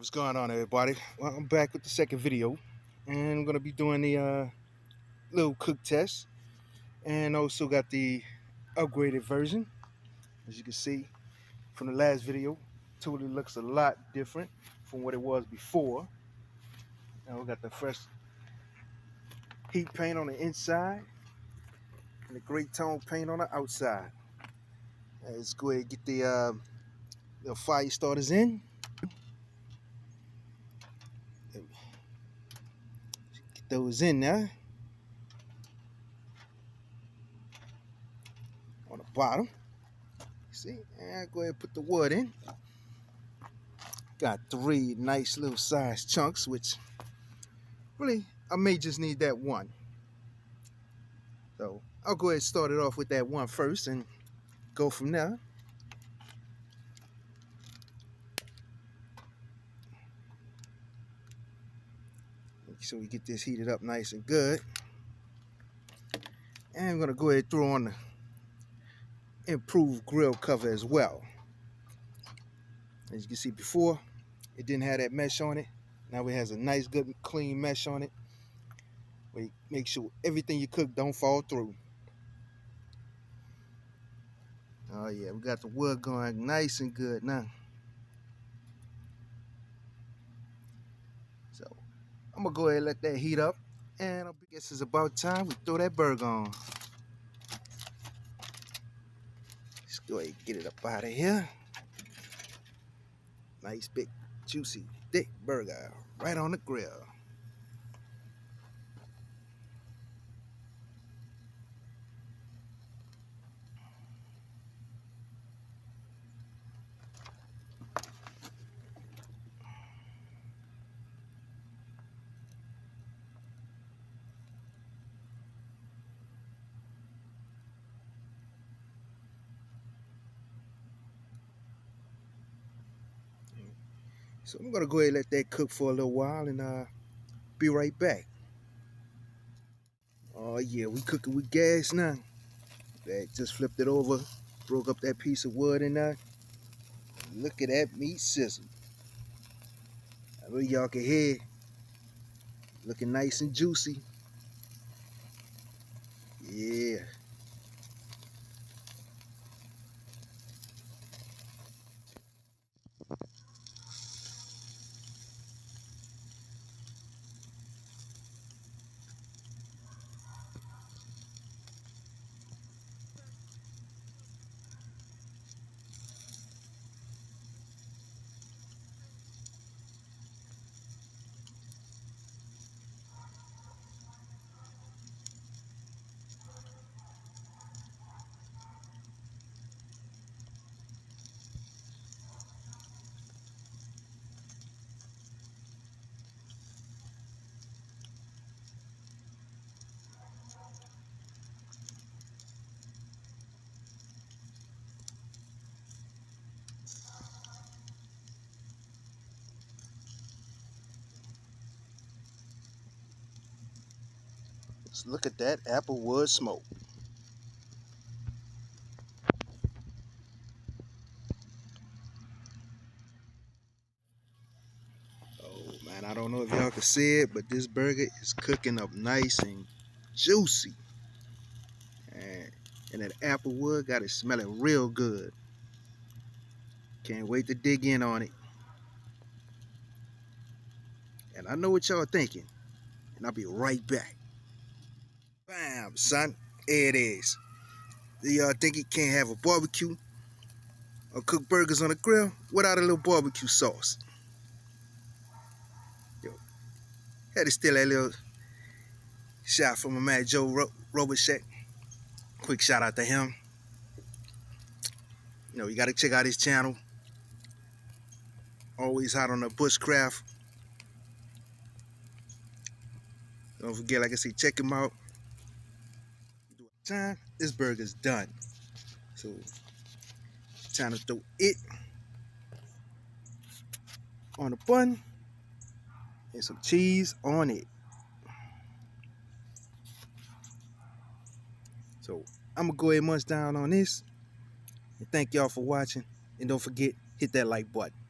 What's going on, everybody? Well, I'm back with the second video, and I'm gonna be doing the little cook test, and also got the upgraded version. As you can see from the last video, totally looks a lot different from what it was before. Now we got the fresh heat paint on the inside and the gray tone paint on the outside. Let's go ahead and get the fire starters in. Get those in now on the bottom. See, and go ahead and put the wood in. Got 3 nice little size chunks, which really I may just need that one. So I'll go ahead and start it off with that one first and go from there. Make sure we get this heated up nice and good. And I'm gonna go ahead and throw on the improved grill cover as well. As you can see before, it didn't have that mesh on it. Now it has a nice good clean mesh on it, where you make sure everything you cook don't fall through. Oh yeah, we got the wood going nice and good now. So I'm gonna go ahead and let that heat up, and I guess it's about time we throw that burger on. Let's go ahead and get it up out of here. Nice big juicy thick burger right on the grill. So I'm gonna go ahead and let that cook for a little while and be right back. Oh yeah, we cooking with gas now. Just flipped it over, broke up that piece of wood in there. Look at that meat sizzle. I know y'all can hear it. Looking nice and juicy. Yeah. Let's look at that applewood smoke. Oh man, I don't know if y'all can see it, but this burger is cooking up nice and juicy. And that applewood got it smelling real good. Can't wait to dig in on it. And I know what y'all thinking, and I'll be right back. Bam, son, there it is. Do y'all think you can't have a barbecue or cook burgers on a grill without a little barbecue sauce? Yo, had to steal that little shot from my man Joe Robichek. Quick shout out to him. You know, you gotta check out his channel. Always hot on the bushcraft. Don't forget, like I say, check him out. Time, this burger's done. So, time to throw it on the bun and some cheese on it. So, I'm gonna go ahead and munch down on this. And thank y'all for watching. And don't forget, hit that like button.